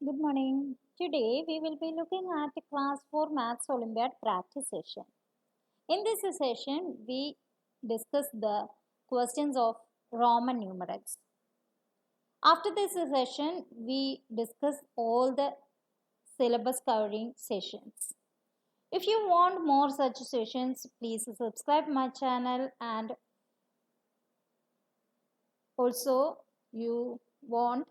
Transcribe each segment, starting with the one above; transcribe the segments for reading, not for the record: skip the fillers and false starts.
Good morning. Today we will be looking at class 4 Maths Olympiad practice session. In this session, we discuss the questions of Roman numerals. After this session, we discuss all the syllabus covering sessions. If you want more such sessions, please subscribe my channel, and also you want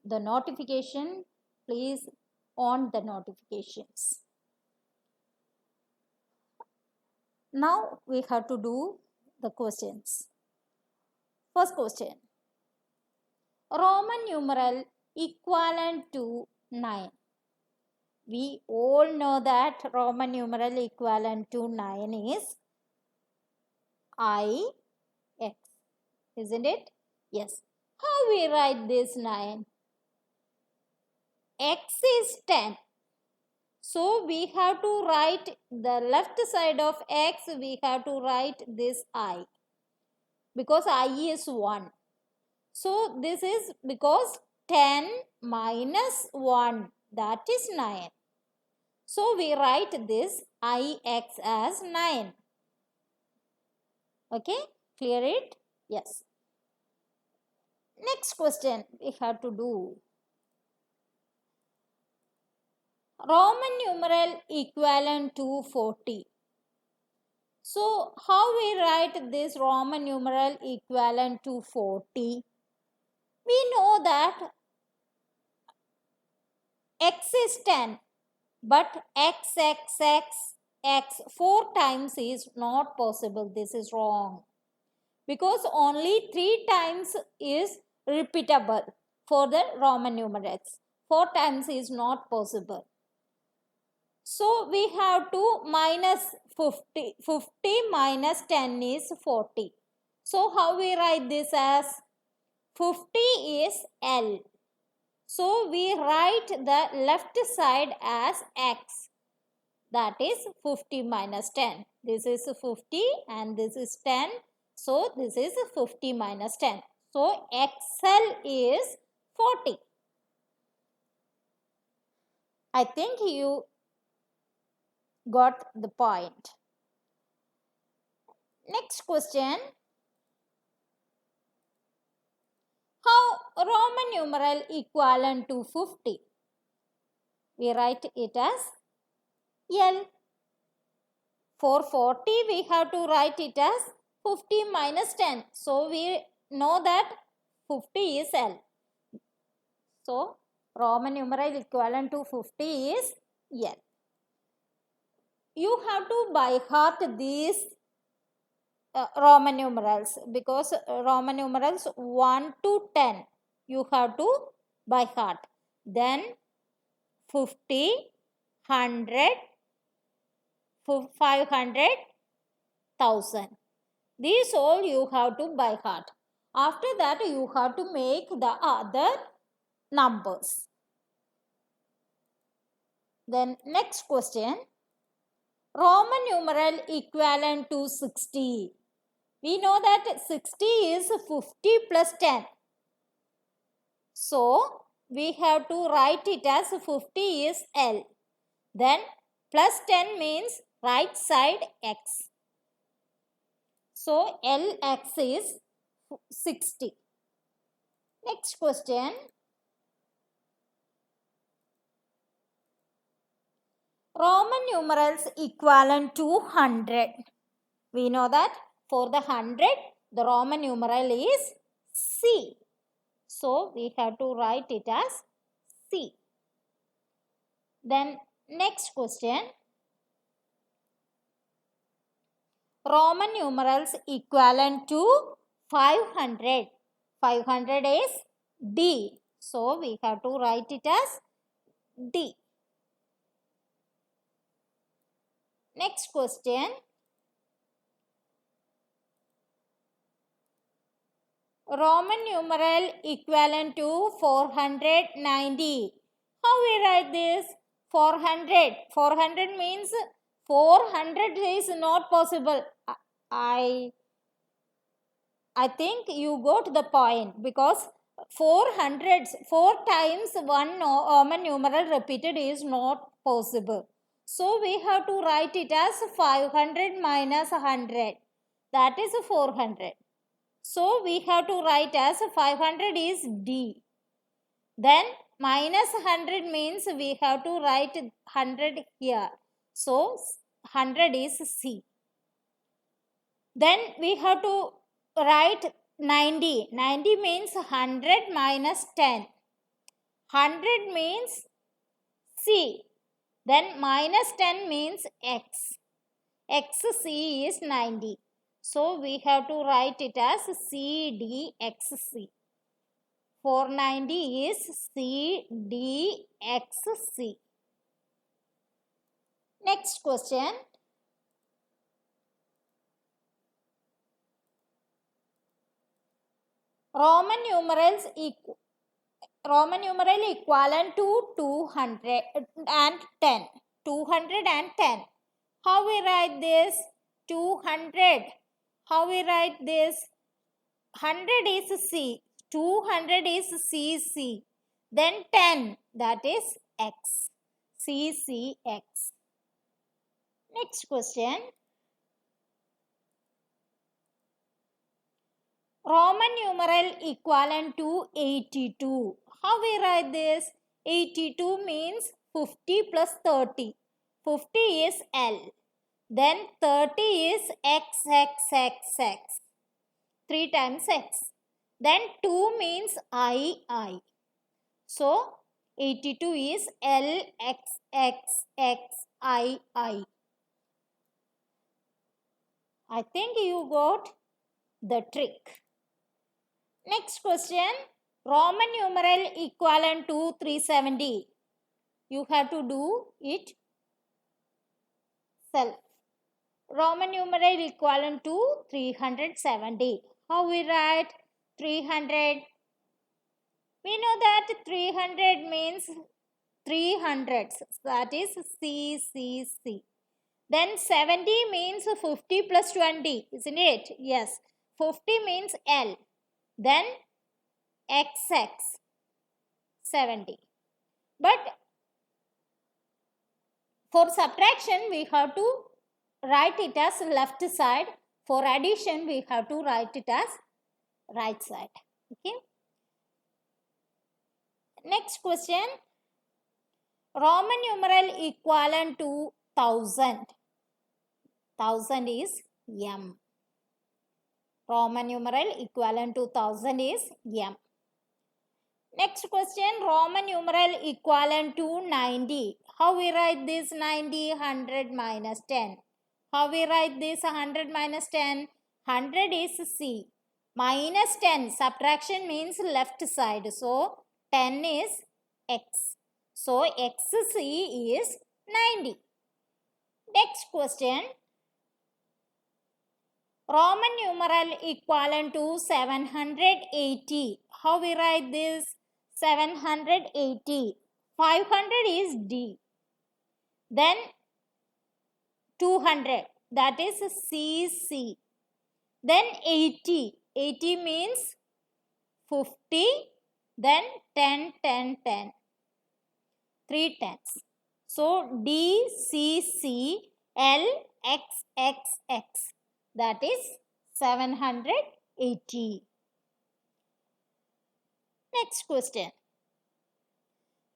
the notification, please on the notifications. Now we have to do the questions. First question. Roman numeral equivalent to 9. We all know that Roman numeral equivalent to 9 is I x. Isn't it? Yes. How we write this 9? X is 10. So we have to write the left side of x, we have to write this I, because I is 1. So this is because 10 minus 1, that is 9. So we write this Ix as 9. Okay, clear it? Yes. Next question we have to do. Roman numeral equivalent to 40. So how we write this Roman numeral equivalent to 40? We know that x is 10, but x 4 times is not possible. This is wrong, because only 3 times is repeatable for the Roman numerals. 4 times is not possible. So we have to minus 50. 50 minus 10 is 40. So how we write this as? 50 is L. So we write the left side as x. That is 50 minus 10. This is 50 and this is 10. So this is 50 minus 10. So XL is 40. I think you got the point. Next question. How Roman numeral equivalent to 50? We write it as L. For 40, we have to write it as 50 minus 10. So we know that 50 is L. So Roman numeral equivalent to 50 is L. You have to by heart these Roman numerals, because Roman numerals 1 to 10 you have to by heart. Then 50, 100, 500, 1000. These all you have to by heart. After that you have to make the other numbers. Then next question. Roman numeral equivalent to 60. We know that 60 is 50 plus 10. So we have to write it as 50 is L. Then plus 10 means right side x. So Lx is 60. Next question. Roman numerals equivalent to 100. We know that for the 100, the Roman numeral is C. So we have to write it as C. Then next question. Roman numerals equivalent to 500. 500 is D. So we have to write it as D. Next question. Roman numeral equivalent to 490. How we write this? 400. 400 means 400 is not possible. I think you got the point, because 4 times one Roman numeral repeated is not possible. So we have to write it as 500 minus 100. That is 400. So we have to write as 500 is D. Then minus 100 means we have to write 100 here. So 100 is C. Then we have to write 90. 90 means 100 minus 10. 100 means C. Then minus 10 means X. XC is 90. So we have to write it as CDXC. 490 is CDXC. Next question. Roman numeral equivalent to 210. 210. How we write this? 200. How we write this? 100 is C. 200 is CC. Then 10. That is X. CCX. Next question. Roman numeral equivalent to 82. How we write this? 82 means 50 plus 30. 50 is L. Then 30 is XXXX. 3 times X. Then 2 means I. So 82 is LXXXII. I think you got the trick. Next question. Roman numeral equivalent to 370. You have to do it self. Roman numeral equivalent to 370. How we write 300? We know that 300 means 300s. That is CCC. Then 70 means 50 plus 20. Isn't it? Yes. 50 means L. Then XX 70. But for subtraction we have to write it as left side. For addition we have to write it as right side. Okay. Next question. Roman numeral equivalent to 1000. 1000 is M. Roman numeral equivalent to 1000 is M. Next question. Roman numeral equivalent to 90. How we write this 90? 100 minus 10. How we write this 100 minus 10? 100 is C. Minus 10. Subtraction means left side. So 10 is X. So XC is 90. Next question. Roman numeral equivalent to 780. How we write this? 780. 500 is D. Then 200. That is CC. Then 80. 80 means 50. Then 10, 10, 10. 3 tens. So DCC LXXX. That is 780. Next question.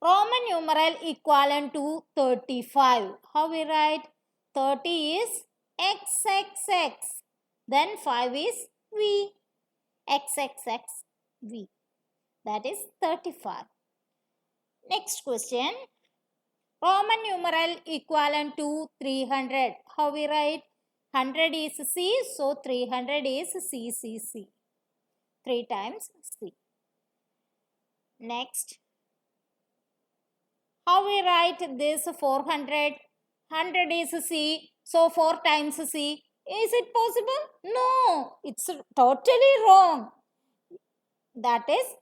Roman numeral equivalent to 35. How we write? 30 is XXX. Then 5 is V. XXX V. That is 35. Next question. Roman numeral equivalent to 300. How we write? 100 is C, so 300 is CCC. 3 times C. Next. How we write this 400? 100 is C, so 4 times C. Is it possible? No, it's totally wrong. That is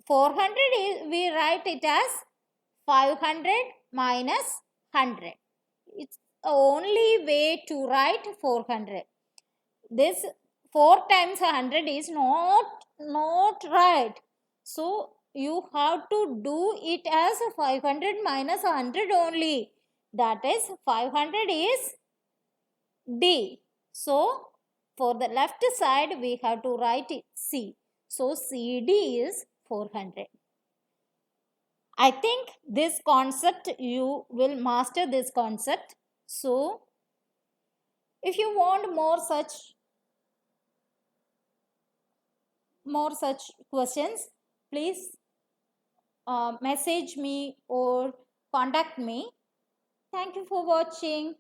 400 is, we write it as 500 minus 100. It's the only way to write 400. This 4 times 100 is not right. So you have to do it as 500 minus 100 only. That is 500 is D. So for the left side we have to write it C. So CD is 400. I think this concept you will master this concept. So if you want more such questions, please message me or contact me. Thank you for watching.